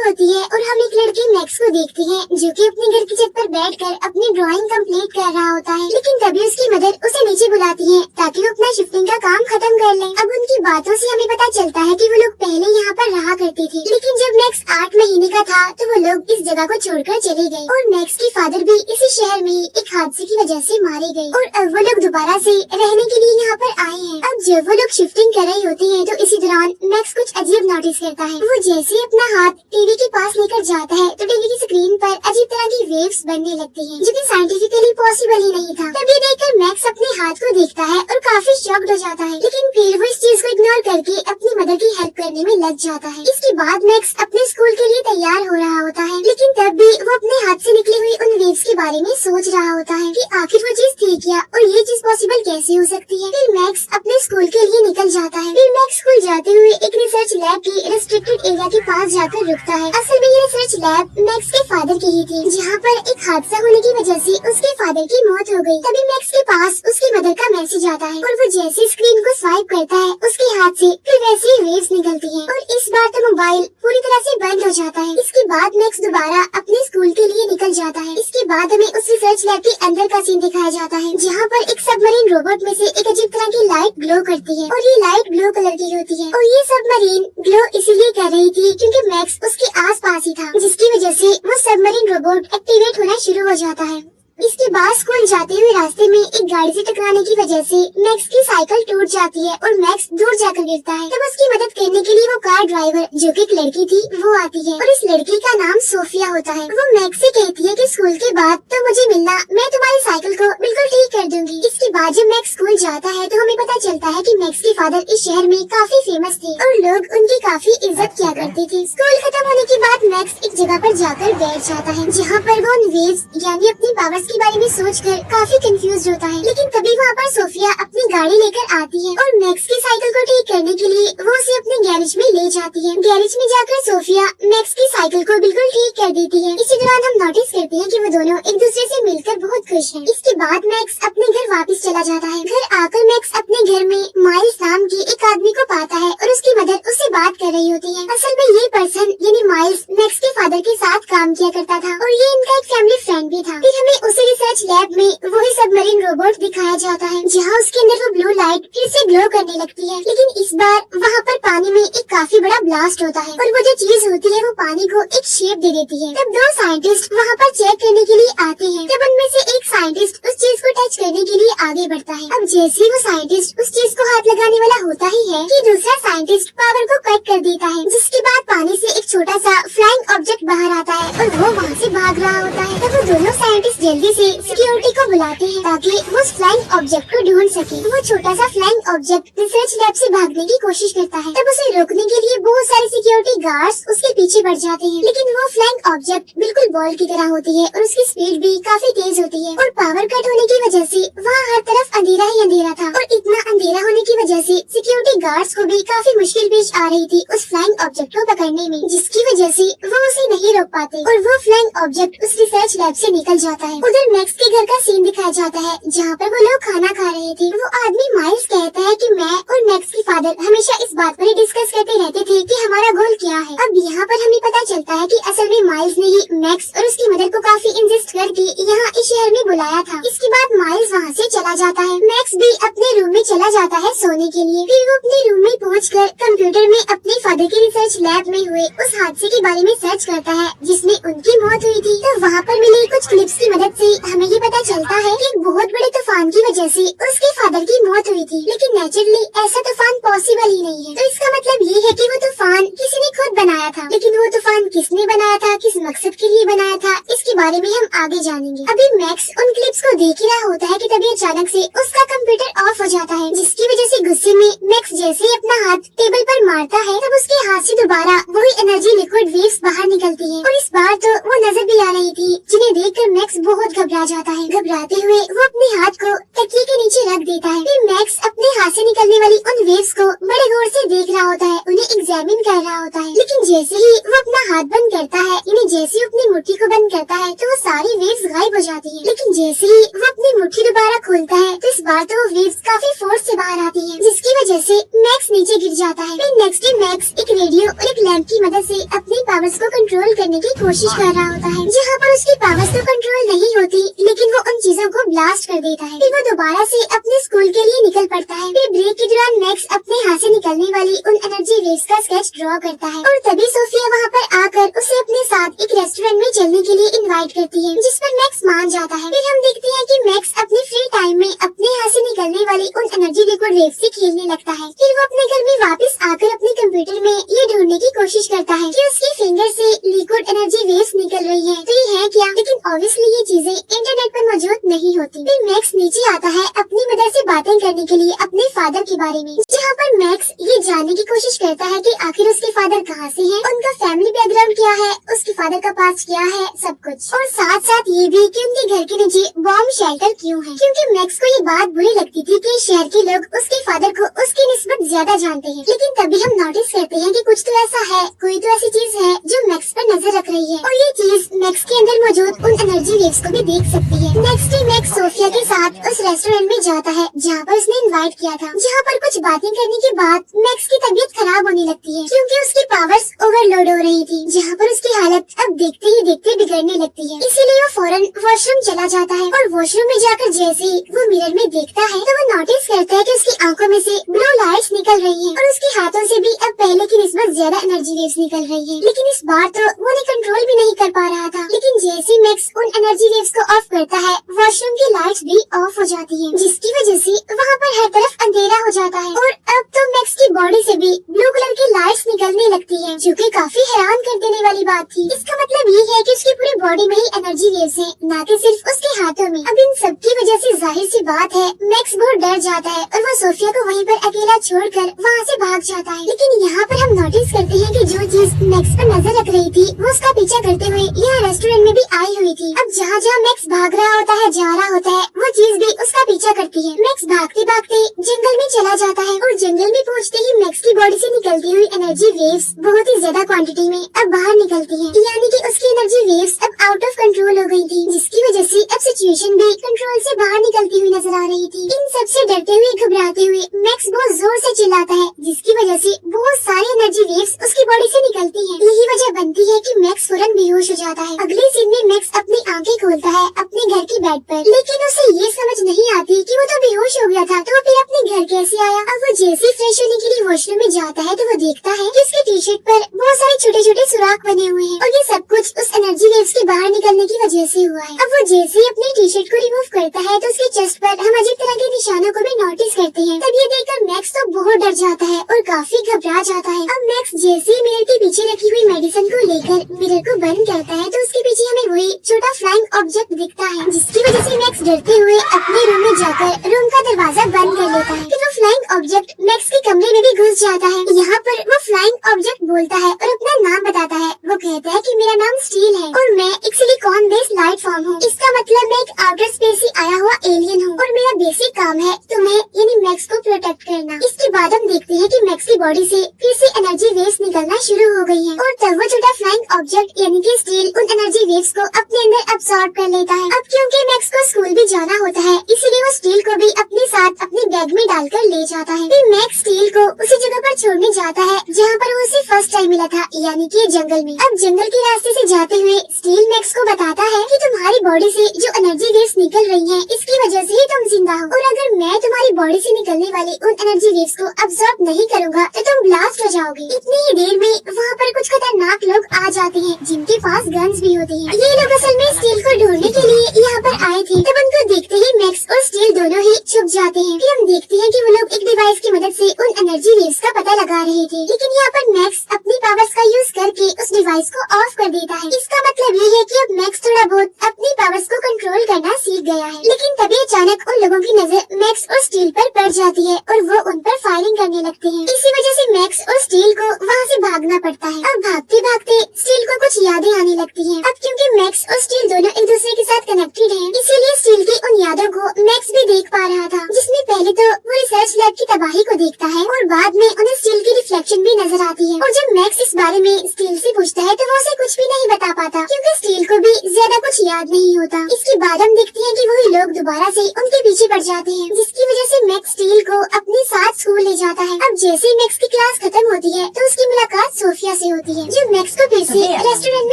शुरू होती है और हम एक लड़के मैक्स को देखते हैं जो कि अपने घर की छत पर बैठकर अपनी ड्राइंग कंप्लीट कर रहा होता है। लेकिन तभी उसकी मदर उसे नीचे बुलाती है ताकि वो अपना शिफ्टिंग का काम खत्म कर ले। अब उनकी बातों से हमें पता चलता है कि वो लोग पहले यहाँ पर रहा करते थे, लेकिन जब मैक्स 8 महीने का था तो वो लोग इस जगह को छोड़कर चले गए और मैक्स के फादर भी इसी शहर में एक हादसे की वजह से मारे गए और अब वो लोग दोबारा से रहने के लिए यहाँ पर आए हैं। अब जब वो लोग शिफ्टिंग कर रहे होते हैं तो इसी दौरान मैक्स कुछ अजीब नोटिस करता है। वो जैसे ही अपना हाथ टीवी के पास लेकर जाता है तो टीवी की स्क्रीन पर अजीब तरह की वेव्स बनने लगती हैं, जो कि साइंटिफिकली पॉसिबल ही नहीं था। तभी देखकर मैक्स अपने हाथ को देखता है और काफी शॉक्ड हो जाता है, लेकिन फिर वो इस चीज को इग्नोर करके अपनी मदर की हेल्प करने में लग जाता है। इसके बाद मैक्स अपने स्कूल के लिए तैयार हो रहा होता है, लेकिन तब भी वो अपने हाथ से निकली हुई उन वेव्स के बारे में सोच रहा होता है कि आखिर वो चीज थी क्या और ये चीज पॉसिबल कैसे हो सकती है। फिर मैक्स अपने स्कूल के लिए निकल जाता है। फिर मैक्स स्कूल जाते हुए एक रिसर्च लैब के रेस्ट्रिक्टेड एरिया के पास जाकर रुकता है। असल में ये रिसर्च लैब मैक्स के फादर की ही थी, जहाँ पर एक हादसा होने की वजह से उसके फादर की मौत हो गई। तभी मैक्स के पास उसकी मदर का मैसेज आता है और वो जैसे स्क्रीन को स्वाइप करता है उसके हाथ से फिर वैसे ही वेव्स निकलती हैं और इस बार तो मोबाइल पूरी तरह से बंद हो जाता है। इसके बाद मैक्स दोबारा अपने स्कूल के लिए निकल जाता है। इसके बाद हमें उस रिसर्च लैब के अंदर का सीन दिखाया जाता है, जहाँ पर एक सबमरीन रोबोट में से एक अजीब तरह की लाइट ग्लो करती है और ये लाइट ब्लू कलर की होती है और ये सबमरीन ग्लो इसीलिए कर रही थी क्योंकि मैक्स उसके आस पास ही था, जिसकी वजह से वो सबमरीन रोबोट एक्टिवेट होना शुरू हो जाता है। इसके बाद स्कूल जाते हुए रास्ते में एक गाड़ी से टकराने की वजह से मैक्स की साइकिल टूट जाती है और मैक्स दूर जाकर गिरता है। तब उसकी मदद करने के लिए वो कार ड्राइवर जो कि एक लड़की थी वो आती है और इस लड़की का नाम सोफिया होता है। वो मैक्स से कहती है कि स्कूल के बाद तो मुझे मिलना, मैं तुम्हारी साइकिल को बिल्कुल ठीक कर दूंगी। इसके बाद जब मैक्स स्कूल जाता है तो हमें पता चलता है कि मैक्स के फादर इस शहर में काफी फेमस थे और लोग उनकी काफी इज्जत किया करते थे। स्कूल खत्म होने के बाद मैक्स एक जगह पर जाकर बैठ जाता है, जहाँ पर वो उन वेव्स यानी अपनी पावर्स के बारे में सोचकर काफी कंफ्यूज होता है। लेकिन तभी वहाँ पर सोफिया अपनी गाड़ी लेकर आती है और मैक्स की साइकिल को ठीक करने के लिए वो उसे अपने गैरेज में ले जाती है। गैरेज में जाकर सोफिया मैक्स की साइकिल को बिल्कुल ठीक कर देती है। इसी दौरान हम नोटिस करते हैं कि वो दोनों एक दूसरे से मिलकर बहुत खुश हैं। इसके बाद मैक्स अपने घर वापस चला जाता है। घर आकर मैक्स अपने घर में माइल्स नाम के एक आदमी को पाता है और उसकी मदर उससे बात कर रही होती है। असल में ये पर्सन यानी माइल्स मैक्स के फादर के साथ काम किया करता था और ये इनका एक फैमिली फ्रेंड भी था। फिर हमें उसी रिसर्च लैब में वही सबमरीन रोबोट दिखाया जाता है, जहाँ उसके अंदर वो ब्लू लाइट फिर से ग्लो करने लगती है। लेकिन इस बार वहाँ पर पानी में एक काफी बड़ा ब्लास्ट होता है और वो जो चीज होती है वो पानी को एक शेप दे देती है। तब 2 साइंटिस्ट वहाँ पर चेक करने के लिए आते हैं। तब उनमें से एक साइंटिस्ट उस चीज को टच करने के लिए आगे बढ़ता है। अब जैसे ही वो साइंटिस्ट उस चीज को हाथ लगाने वाला होता ही है कि दूसरा साइंटिस्ट पावर को कट कर देता है, जिसके बाद पानी से एक छोटा सा फ्लाइंग ऑब्जेक्ट बाहर आता है और वो वहाँ से भाग रहा होता है। तब वो दोनों साइंटिस्ट जल्दी से सिक्योरिटी को बुलाते हैं ताकि वो उस फ्लाइंग ऑब्जेक्ट को ढूंढ सके। वो छोटा सा फ्लाइंग ऑब्जेक्ट रिसर्च लैब से भागने की कोशिश करता है। तब उसे रोकने के लिए बहुत सारे सिक्योरिटी गार्ड्स उसके पीछे बढ़ जाते हैं, लेकिन वो फ्लाइंग ऑब्जेक्ट बिल्कुल बॉल की तरह होती है और उसकी स्पीड भी काफी तेज होती है और पावर कट होने की वजह से वहाँ हर तरफ अंधेरा ही अंधेरा था और इतना अंधेरा होने की वजह से सिक्योरिटी गार्ड्स को भी काफी मुश्किल पेश आ रही थी उस फ्लाइंग ऑब्जेक्ट को पकड़ने में, जिसकी वजह से वो उसे नहीं रोक पाते और वो फ्लाइंग ऑब्जेक्ट उस रिसर्च लैब से निकल जाता है। उधर मैक्स के घर का सीन दिखाया जाता है, जहाँ पर वो लोग खाना खा रहे थे। वो आदमी माइल्स कहता है कि मैं और मैक्स के फादर हमेशा इस बात पर ही डिस्कस करते रहते थे कि हमारा गोल क्या है। अब यहाँ पर हमें पता चलता है कि असल में माइल्स ने ही मैक्स और उसकी मदर को काफी इंसिस्ट करके यहाँ इस शहर में बुलाया था। इसके बाद माइल्स वहाँ से चला जाता है। मैक्स भी अपने रूम में चला जाता है सोने के लिए। फिर वो अपने रूम में पहुँचकर कंप्यूटर में अपने फादर के रिसर्च लैब में हुए उस हादसे के बारे में सर्च करता है जिसमें उनकी मौत हुई थी। तो वहाँ पर मिली कुछ क्लिप्स की मदद से हमें ये पता चलता है कि एक बहुत बड़े तूफान की वजह से उसके फादर की मौत हुई थी, लेकिन नेचुरली ऐसा तूफान पॉसिबल ही नहीं है। तो इसका मतलब ये है कि वो तूफान किसी ने खुद बनाया था, लेकिन वो तूफान किसने बनाया था, किस मकसद के लिए बनाया था, इसके बारे में हम आगे जानेंगे। अभी मैक्स उन क्लिप्स को देख ही रहा होता है कि तभी अचानक से उसका कंप्यूटर ऑफ हो जाता है, जिसकी वजह से गुस्से में मैक्स जैसे ही अपना हाथ टेबल पर मारता है तब उसके हाथ से दोबारा वही एनर्जी लिक्विड वेव्स बाहर निकलती है और इस बार तो वो नजर भी आ रही थी, जिन्हें देखकर मैक्स बहुत घबरा जाता है। घबराते हुए वो अपने हाथ को तकिए के नीचे रख देता है। फिर मैक्स अपने हाथ से निकलने वाली उन वेव्स को बड़े गौर से देख रहा होता है, उन्हें एग्जामिन कर रहा होता है। लेकिन जैसे ही वो अपना हाथ बंद करता है, यानी जैसे ही अपनी मुट्ठी को बंद करता है तो वो सारी वेव्स गायब हो जाती हैं। लेकिन जैसे ही वो अपनी मुट्ठी दोबारा खोलता है तो इस बार तो वो वेव्स काफी फोर्स से बाहर आती हैं, जिसकी वजह से मैक्स नीचे गिर जाता है। फिर नेक्स्ट डे मैक्स एक रेडियो और एक लैंप की मदद से अपनी पावर्स को कंट्रोल करने की कोशिश कर रहा होता है, जहाँ पर उसकी पावर्स तो कंट्रोल नहीं होती लेकिन वो उन चीजों को ब्लास्ट कर देता है। फिर वो दोबारा से अपने स्कूल के लिए निकल पड़ता है। फिर ब्रेक के दौरान मैक्स अपने हाथ से निकलने वाली उन एनर्जी वेव्स का स्केच ड्रॉ करता है और तभी सोफिया वहाँ पर आकर उसे अपने साथ एक रेस्टोरेंट में चलने के लिए इनवाइट करती है, जिस पर मैक्स मान जाता है। फिर हम देखते हैं कि मैक्स अपने फ्री टाइम में अपने हाथ से निकलने वाली उन एनर्जी लिक्विड वेव्स से खेलने लगता है। फिर वो अपने घर में वापस आकर अपने कंप्यूटर में ये ढूंढने की कोशिश करता है कि उसकी फिंगर से लिक्विड एनर्जी वेव्स निकल रही है तो ये है क्या, लेकिन ऑब्वियसली ये चीजें इंटरनेट पर मौजूद नहीं होती। फिर मैक्स नीचे आता है अपनी मदर से बातें करने के लिए अपने फादर के बारे में, जहाँ पर मैक्स ये जानने की कोशिश करता है कि आखिर उसके फादर कहाँ से हैं, उनका फैमिली बैकग्राउंड क्या है, उसके फादर का पास्ट क्या है, सब कुछ। और साथ साथ ये भी कि उनके घर के नीचे बॉम्ब शेल्टर क्यों है, क्योंकि मैक्स को ये बात बुरी लगती थी कि शहर के लोग उसके फादर को उसकी निस्बत ज्यादा जानते हैं। लेकिन तभी हम नोटिस करते हैं कि कुछ तो ऐसा है, कोई तो ऐसी चीज है जो मैक्स पर नजर रख रही है और ये चीज मैक्स के अंदर मौजूद उन एनर्जी वेव्स को भी देख सकती है। नेक्स्ट डे मैक्स सोफिया के साथ उस रेस्टोरेंट में जाता है जहाँ पर उसने इनवाइट किया था, जहाँ पर कुछ बातें करने के बाद मैक्स की तबीयत खराब होने लगती है क्योंकि उसकी पावर्स ओवरलोड हो रही थी, जहाँ पर उसकी हालत अब देखते ही देखते बिगड़ने लगती है। इसीलिए वो फौरन वॉशरूम चला जाता है और वॉशरूम में जाकर जैसे ही वो मिरर में देखता है तो वो नोटिस करता है कि उसकी आंखों में से ब्लू लाइट्स निकल रही हैं और उसके हाथों से भी अब पहले की निस्बत ज्यादा एनर्जी वेव्स निकल रही है। लेकिन इस बार तो वो कंट्रोल भी नहीं कर पा रहा था। लेकिन जैसे मैक्स उन एनर्जी वेव्स को ऑफ करता है वॉशरूम की लाइट्स भी ऑफ हो जाती है, जिसकी वजह से वहाँ पर हर तरफ अंधेरा हो जाता है और अब तो मैक्स की बॉडी से भी ब्लू कलर की लाइट्स निकलने लगती है, जो कि काफी हैरान कर देने वाली बात थी। इसका मतलब ये है कि उसकी पूरी बॉडी में ही एनर्जी वेव्स हैं, न कि सिर्फ उसके हाथों में। अब इन सब की वजह से जाहिर सी बात है मैक्स बहुत डर जाता है और वो सोफिया को वहीं पर अकेला छोड़कर वहाँ से भाग जाता है। लेकिन यहाँ पर हम नोटिस करते हैं कि जो चीज मैक्स पर नजर रख रही थी वो उसका पीछा करते हुए यहाँ रेस्टोरेंट में भी आई हुई थी। अब जहाँ जहाँ मैक्स भाग रहा होता है, जा रहा होता है, वो चीज भी उसका पीछा करती है। मैक्स भागते भागते जंगल में चला जाता है और जंगल में पहुँचते ही मैक्स की बॉडी से निकलती हुई एनर्जी वेव्स बहुत ही ज्यादा क्वांटिटी में अब बाहर निकलती है, यानी कि उसकी एनर्जी वेव्स अब आउट ऑफ कंट्रोल हो गई थी, जिसकी वजह से अब सिचुएशन भी कंट्रोल से बाहर निकलती हुई नजर आ रही थी। इन सबसे डरते हुए घबराते हुए मैक्स बहुत जोर से चिल्लाता है, जिसकी वजह से बहुत सारी एनर्जी वेव्स उसकी बॉडी से निकलती हैं। यही वजह बनती है कि मैक्स फौरन बेहोश हो जाता है। अगले सीन में मैक्स अपनी आंखें खोलता है अपने घर की बेड पर, लेकिन उसे ये समझ नहीं आती कि वो तो बेहोश हो गया था, तो वो फिर अपने घर कैसे आया। अब वो जैसे फ्रेश होने के लिए वॉशरूम में जाता है तो वो देखता है कि उसके टी शर्ट पर बहुत सारे छोटे छोटे सुराख बने हुए हैं और ये सब कुछ उस एनर्जी वेव्स के बाहर निकलने की वजह से हुआ है। अब वो जैसे ही अपने टी शर्ट को रिमूव करता है तो उसके चेस्ट पर हम अजीब तरह के निशानों को भी नोटिस करते हैं। तब ये देखकर मैक्स तो बहुत डर जाता है और काफी घबरा जाता है। अब मैक्स जैसे ही मिरर के पीछे रखी हुई मेडिसिन को लेकर मिरर को बंद करता है तो उसके पीछे हमें वही छोटा फ्लाइंग ऑब्जेक्ट दिखता है, जिसकी वजह से मैक्स डरते हुए अपने रूम में जाकर रूम का दरवाजा बंद कर लेता है। फिर वो फ्लाइंग ऑब्जेक्ट मैक्स के कमरे में भी घुस जाता है। यहाँ पर वो फ्लाइंग ऑब्जेक्ट बोलता है और अपना नाम बताता है। वो कहता है कि मेरा नाम स्टील है और मैं एक सिलिकॉन बेस्ड लाइट फॉर्म हूँ। इसका मतलब मैं एक आउटर स्पेस से आया हुआ एलियन हूँ और मेरा बेसिक काम है तुम्हें यानी मैक्स को प्रोटेक्ट करना। इसके बाद हम देखते हैं कि मैक्स की बॉडी से फिर से एनर्जी वेव्स निकलना शुरू हो गई हैं और तब वो छोटा फ्लाइंग ऑब्जेक्ट यानी कि स्टील उन एनर्जी वेव्स को अपने अंदर अब्सॉर्ब कर लेता है। अब क्योंकि मैक्स को स्कूल भी जाना होता है, इसलिए वो स्टील को भी अपने साथ अपने बैग में डालकर ले जाता है। फिर मैक्स स्टील को उसी जगह पर छोड़ने जाता है जहाँ पर वो उसे फर्स्ट टाइम मिला था, यानी कि जंगल में। अब जंगल के रास्ते से जाते हुए स्टील मैक्स को बताता है कि तुम्हारी बॉडी से जो एनर्जी वेव्स निकल रही हैं, इसकी वजह से ही तुम जिंदा हो और अगर मैं तुम्हारी बॉडी से निकलने वाली उन एनर्जी वेव्स को अब्सॉर्ब नहीं करूँगा तो तुम ब्लास्ट हो जाओगे। इतनी ही देर में वहाँ पर कुछ खतरनाक लोग आ जाते हैं जिनके पास गन्स भी होती हैं। ये लोग असल में स्टील को ढूंढने के लिए यहाँ पर आए थे। तब उनको देखते ही मैक्स और स्टील दोनों ही छुप जाते हैं। फिर हम देखते हैं कि वो लोग एक डिवाइस की मदद से उन एनर्जी वेव्स का पता लगा रहे थे, लेकिन यहाँ पर मैक्स अपनी पावर्स का यूज करके उस डिवाइस को ऑफ कर देता है। इसका मतलब ये है कि अब मैक्स थोड़ा बहुत अपनी पावर्स को कंट्रोल करना सीख गया है। लेकिन तभी अचानक उन लोगों की नजर मैक्स और स्टील पर पड़ जाती है और वो उन पर फायरिंग करने लगते हैं। इसी वजह से मैक्स और स्टील को वहाँ से भागना पड़ता है। अब भागते भागते स्टील को कुछ यादें आने लगती हैं। अब क्योंकि मैक्स और स्टील दोनों एक दूसरे के साथ कनेक्टेड हैं, इसीलिए स्टील की उन यादों को मैक्स भी देख पा रहा था, जिसमें पहले तो वो रिसर्च लैब की तबाही को देखता है और बाद में उन्हें स्टील की रिफ्लेक्शन भी नजर आती है। और जब मैक्स इस बारे में स्टील से पूछता है है तो वो उसे कुछ भी नहीं बता पाता, क्योंकि स्टील को भी ज्यादा कुछ याद नहीं होता। इसके बाद हम देखते हैं कि वही लोग दोबारा से उनके पीछे पड़ जाते हैं, जिसकी वजह से मैक्स स्टील को अपने साथ स्कूल ले जाता है। अब जैसे ही मैक्स की क्लास खत्म होती है तो उसकी मुलाकात सोफिया से होती है, जो मैक्स को फिर से रेस्टोरेंट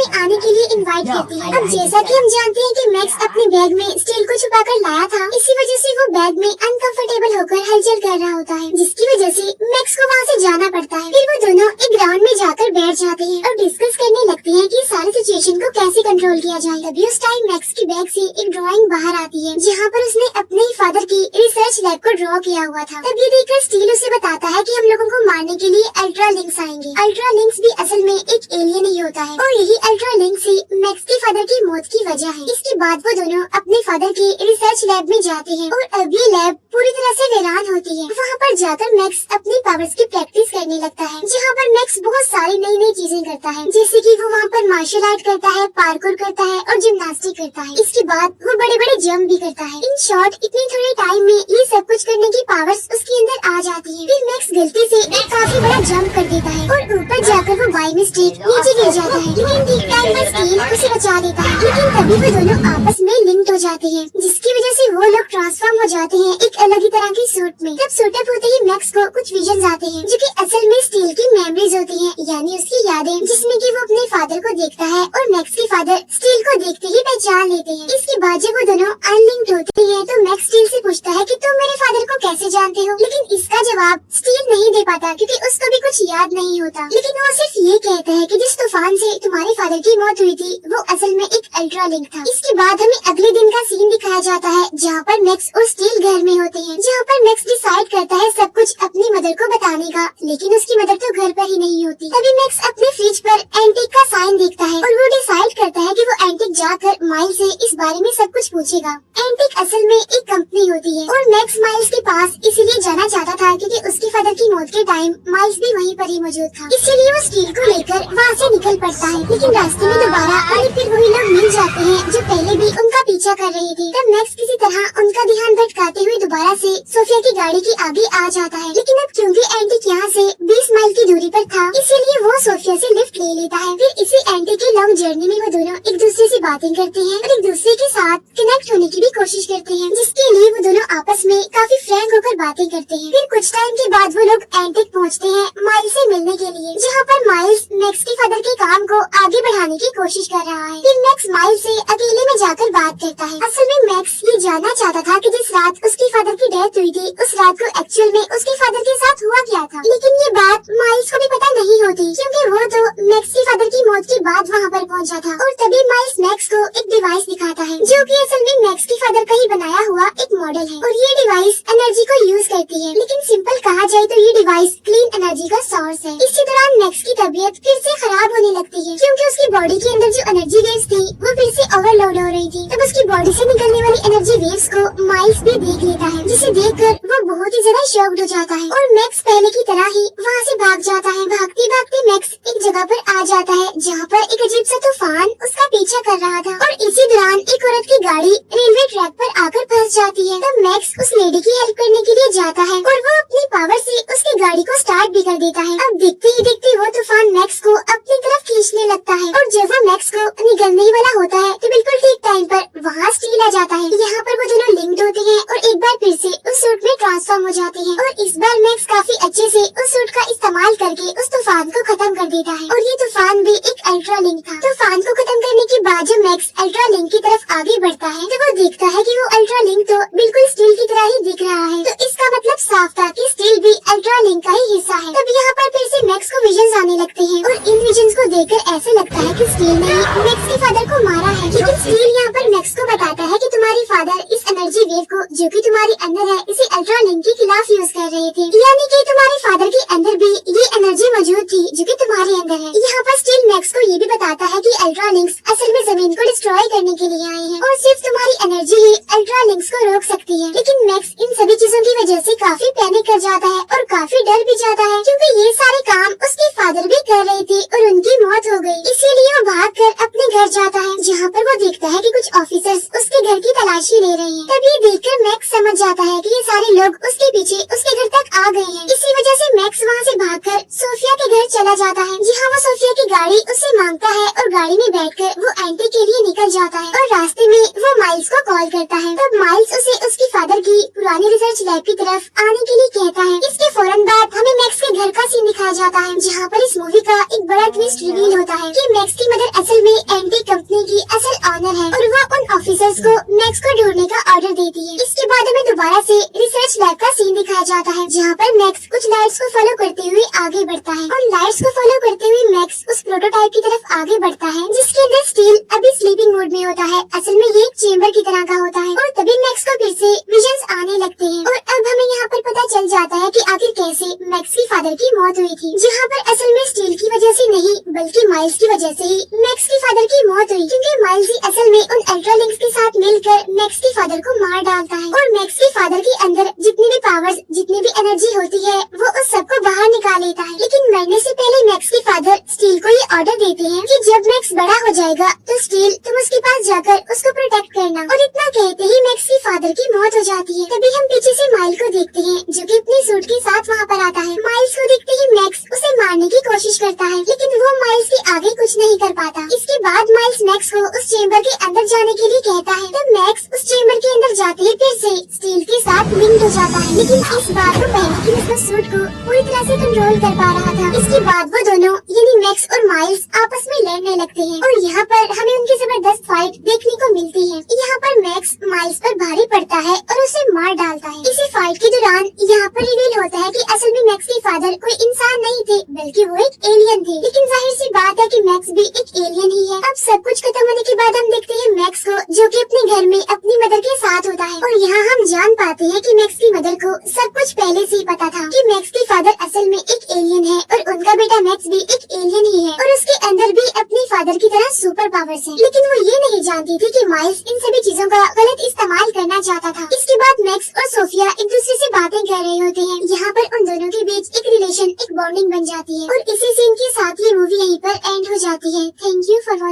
में आने के लिए इनवाइट करती है। अब जैसा कि हम जानते हैं कि मैक्स अपने बैग में स्टील को छुपा कर लाया था, इसी वजह से वो बैग में अनकंफर्टेबल होकर हलचल कर रहा होता है, जिसकी वजह से मैक्स को वहाँ से जाना पड़ता है। फिर वो दोनों एक ग्राउंड में जाकर बैठ जाते हैं और डिस्कस करने लगते हैं कि सारी सिचुएशन को कैसे कंट्रोल किया जाए। तभी उस टाइम मैक्स की बैग से एक ड्राइंग बाहर आती है, जहाँ पर उसने अपने ही फादर की रिसर्च लैब को ड्रॉ किया हुआ था। तब ये देखकर स्टील उसे बताता है कि हम लोगों को मारने के लिए अल्ट्रा लिंक्स आएंगे। अल्ट्रा लिंक्स भी असल में एक एलियन ही होता है और यही अल्ट्रा लिंक्स ही मैक्स के फादर की मौत की वजह है। इसके बाद वो दोनों अपने फादर के रिसर्च लैब में जाते हैं और अब ये लैब पूरी तरह से वीरान होती है। वहाँ पर जाकर मैक्स अपनी पावर्स की प्रैक्टिस करने लगता है, जहाँ पर मैक्स बहुत सारी नई नई चीजें करता है, जैसे कि वो वहाँ पर मार्शल आर्ट करता है, पार्कोर करता है और जिम्नास्टिक करता है। इसके बाद वो बड़े बड़े जंप भी करता है। इन शॉर्ट इतने थोड़े टाइम में ये सब कुछ करने की पावर्स उसके अंदर आ जाती है। फिर मैक्स गलती से एक काफी बड़ा जंप कर देता है और ऊपर जाकर वो बाय मिस्टेक नीचे गिर जाता है, लेकिन ठीक टाइम पर स्टील उसे बचा देता है। लेकिन तभी वो दोनों आपस में लिंक्ड हो जाते हैं, जिसकी वजह से वो लोग ट्रांसफॉर्म हो जाते हैं एक अलग ही तरह की सूट में। तब सूट अप होते ही मैक्स को कुछ विजन आते हैं, जो कि असल में स्टील की मेमोरीज होती हैं, यानी उसकी यादें, जिसमें कि वो अपने फादर को देखता है और मैक्स के फादर स्टील को देखते ही पहचान लेते हैं। इसके बाद जब वो दोनों अनलिंक्ड होते हैं तो मैक्स स्टील से पूछता है कि तुम मेरे फादर को कैसे जानते हो, लेकिन इसका जवाब स्टील नहीं दे पाता, क्योंकि उसको भी कुछ याद नहीं होता। लेकिन वो सिर्फ ये कहता है कि जिस तूफान से तुम्हारे फादर की मौत हुई थी वो असल में एक अल्ट्रा लिंक था। इसके बाद हमें अगले दिन का सीन दिखाया जाता है, जहाँ पर मैक्स और स्टील घर में होते हैं, जहाँ पर मैक्स डिसाइड करता है सब कुछ अपनी मदर को बताने का, लेकिन उसकी मदर तो घर पर ही नहीं होती। तभी मैक्स अपने फ्रिज पर एंटिक का साइन देखता है और वो डिसाइड करता है कि वो एंटिक जाकर माइल्स से इस बारे में सब कुछ पूछेगा। एंटिक असल में एक कंपनी होती है और मैक्स माइल्स के पास इसीलिए जाना चाहता था क्योंकि उसके फादर की मौत के टाइम माइल्स भी वहीं पर ही मौजूद था। इसीलिए वो स्टील को लेकर वहाँ से निकल पड़ता है, लेकिन रास्ते में दोबारा और फिर वही लोग मिल जाते हैं जो पहले भी उनका पीछा कर रहे थे। तब मैक्स किसी तरह उनका ध्यान भटकाते हुए दोबारा से सोफिया की गाड़ी के आगे आ जाता है, लेकिन अब क्योंकि एंटिक यहाँ से 20 माइल की दूरी पर था, इसीलिए वो सोफिया से लिफ्ट ले लेता है। फिर इसी एंटिक की लॉन्ग जर्नी में वो दोनों एक दूसरे से बातें करते हैं और एक दूसरे के साथ कनेक्ट होने की भी कोशिश करते हैं, जिसके लिए वो दोनों आपस में काफी फ्रैंक होकर बातें करते हैं। फिर कुछ टाइम के बाद वो लोग एंटिक पहुँचते हैं माइल्स से मिलने के लिए, जहाँ पर माइल्स मैक्स के फादर के काम को आगे बढ़ाने की कोशिश कर रहा है। फिर मैक्स माइल्स से अकेले में जाकर बात करता है। असल में मैक्स ये जानना चाहता था कि जिस रात उसके फादर की डेथ हुई थी उस रात को एक्चुअल में उसके फादर के साथ हुआ क्या था, लेकिन ये बात माइल्स को भी पता नहीं होती, क्योंकि वो तो मैक्स के फादर की मौत के बाद वहाँ पर पहुँचा था। और तभी माइल्स मैक्स को एक डिवाइस दिखाता है, जो कि असल में मैक्स के फादर का ही बनाया हुआ एक मॉडल है और ये डिवाइस एनर्जी को यूज करती है, लेकिन सिंपल कहा जाए तो ये डिवाइस क्लीन एनर्जी का सोर्स है। इसी दौरान मैक्स की तबीयत फिर से खराब होने लगती है, क्योंकि उसकी बॉडी के अंदर जो एनर्जी वेव्स थी वो फिर से ओवरलोड हो रही थी। तब उसकी बॉडी से निकलने वाली एनर्जी वेव्स को माइल्स भी देख लेता है, जिसे देखकर वो बहुत ही ज्यादा शॉक्ड हो जाता है और मैक्स पहले की तरह ही वहाँ से भाग जाता है। भागते भागते मैक्स एक जगह पर आ जाता है, जहाँ पर एक अजीब सा तूफान उसका पीछा कर रहा था और इसी दौरान एक औरत की गाड़ी रेलवे ट्रैक पर आकर फंस जाती है। तब मैक्स उस लेडी की हेल्प करने के लिए जाता है और वो अपनी पावर से उसकी गाड़ी को स्टार्ट भी कर देता है। अब देखते ही देखते वो तूफान मैक्स को अपनी तरफ खींचने लगता है और जब वो मैक्स को निगलने ही वाला होता है तो बिल्कुल ठीक टाइम पर वहाँ स्टील आ जाता है। यहाँ पर वो दोनों लिंक्ड होते हैं और एक बार फिर से उस सूट में ट्रांसफॉर्म हो जाते हैं और इस बार मैक्स काफी अच्छे से उस सूट का इस्तेमाल करके उस तूफान को खत्म कर देता है और ये तूफान भी एक अल्ट्रा लिंक था। तूफान को खत्म करने के बाद जब मैक्स अल्ट्रा लिंक की तरफ आगे बढ़ता है तो वो देखता है कि वो अल्ट्रा लिंक तो बिल्कुल स्टील की तरह ही दिख रहा है, तो इसका मतलब साफ था कि स्टील भी अल्ट्रा लिंक का ही हिस्सा है। तब यहाँ पर फिर से मैक्स को विजन्स आने लगते हैं और इन विजन्स को देखकर ऐसे लगता है कि स्टील ने मैक्स के फादर को मारा है, लेकिन स्टील यहाँ पर मैक्स को बताता है कि तुम्हारे फादर इस एनर्जी वेव को जो कि तुम्हारे अंदर है इसे अल्ट्रा लिंक के खिलाफ यूज कर रहे थे, यानी कि तुम्हारे फादर के अंदर भी ये एनर्जी मौजूद थी जो कि तुम्हारे अंदर है। यहाँ पर स्टील मैक्स को ये भी बताता है कि अल्ट्रा लिंक्स असल में जमीन को डिस्ट्रॉय करने के लिए आए हैं और सिर्फ तुम्हारी एनर्जी ही अल्ट्रा लिंक्स को रोक सकती है। लेकिन मैक्स इन सभी चीजों की वजह से काफी पैनिक कर जाता है और काफी डर भी जाता है, क्योंकि ये सारे काम उसके फादर भी कर रहे थे और उनकी मौत हो गई। इसीलिए वो भागकर अपने अपने घर जाता है, जहाँ पर वो देखता है कि कुछ ऑफिसर्स उसके घर की तलाशी ले रहे हैं। तभी ये देखकर मैक्स समझ जाता है कि ये सारे लोग उसके पीछे उसके घर तक आ गए हैं। इसी वजह से मैक्स वहाँ से भागकर सोफिया के घर चला जाता है, जहाँ वो सोफिया की गाड़ी उससे मांगता है और गाड़ी में बैठकर वो एंटी के लिए निकल जाता है। और रास्ते में वो माइल्स को कॉल करता है। तब माइल्स उसे उसकी फादर की पुरानी रिसर्च लैब की तरफ आने के लिए कहता है। इसके फौरन बाद हमें मैक्स के घर का सीन दिखाया जाता है, जहाँ पर इस मूवी का एक बड़ा ट्विस्ट रिवील होता है कि मैक्स की मदर असल में एंटी कंपनी की असल ऑनर है और वो उन ऑफिसर्स को मैक्स को ढूंढने का ऑर्डर देती है। इसके बाद हमें दोबारा से रिसर्च लैब का सीन दिखाया जाता है, जहाँ पर मैक्स कुछ लाइट्स को फॉलो करते हुए आगे बढ़ता है और लाइट्स को फॉलो करते हुए मैक्स उस प्रोटोटाइप की तरफ आगे बढ़ता है, जिसके अंदर स्टील अभी स्लीपिंग मोड में होता है। असल में ये एक चेम्बर की तरह का होता है और तभी मैक्स को फिर से विजन्स आने लगते हैं। और अब हमें यहाँ पर पता चल जाता है कि आखिर कैसे मैक्स की फादर की मौत हुई थी, जहाँ पर असल में स्टील की वजह से नहीं बल्कि माइल्स की वजह से ही मैक्स की फादर की मौत हुई, क्योंकि माइल्स ही असल में उन अल्ट्रा लिंक्स के साथ मिलकर मैक्स की फादर को मार डालता है और मैक्स के फादर के अंदर जितनी भी पावर्स, जितनी भी एनर्जी होती है वो उस सबको बाहर निकाल लेता है। लेकिन मरने से पहले मैक्स के फादर स्टील को ये ऑर्डर देते हैं कि जब मैक्स बड़ा हो जाएगा तो स्टील तुम उसके पास जाकर उसको प्रोटेक्ट करना। और इतना कहते ही मैक्स के फादर की मौत हो जाती है। तभी हम पीछे से माइल को देखते हैं, जो कि अपने सूट के साथ वहाँ पर आता है। माइल्स को देखते ही मैक्स उसे मारने की कोशिश करता है, लेकिन वो माइल्स के आगे कुछ नहीं कर पाता। इसके बाद माइल्स मैक्स को उस चेम्बर के अंदर जाने के लिए कहता है। तब मैक्स उस चेम्बर के अंदर जाते ही फिर से स्टील के साथ लिंक हो जाता है, लेकिन इस बार वो पहले की तरह सूट को पूरी तरह से कंट्रोल कर पा रहा था। इसके बाद वो दोनों यानी मैक्स और माइल्स आपस में लड़ने लगते हैं और यहाँ पर हमें उनकी जबरदस्त फाइट देखने को मिलती है। यहाँ पर मैक्स माइल्स पर भारी पड़ता है और उसे मार डालता है। इसी फाइट के दौरान यहाँ पर रिवील होता है कि असल में मैक्स के फादर कोई इंसान नहीं थे, बल्कि वो एक एलियन थे। लेकिन जाहिर सी बात है कि मैक्स भी एक एलियन ही है। अब सब कुछ खत्म होने के बाद हम देखते हैं मैक्स को, जो कि अपने घर में अपनी मदर के साथ होता है। और यहाँ हम जान पाते हैं कि मैक्स की मदर को सब कुछ पहले से ही पता था कि मैक्स के फादर असल में एक एलियन है और उनका बेटा मैक्स भी एक एलियन ही है और उसके अंदर भी अपने फादर की तरह सुपर पावर्स हैं। लेकिन वो ये नहीं जानती थी कि माइल्स इन सभी चीजों का गलत इस्तेमाल करना चाहता था। इसके बाद मैक्स और सोफिया एक दूसरे से बातें कर रहे होते हैं। यहाँ पर उन दोनों के बीच एक रिलेशन, एक बॉन्डिंग बन जाती है और इसी सीन के साथ ये मूवी यहीं पर एंड हो जाती है। Thank you for watching.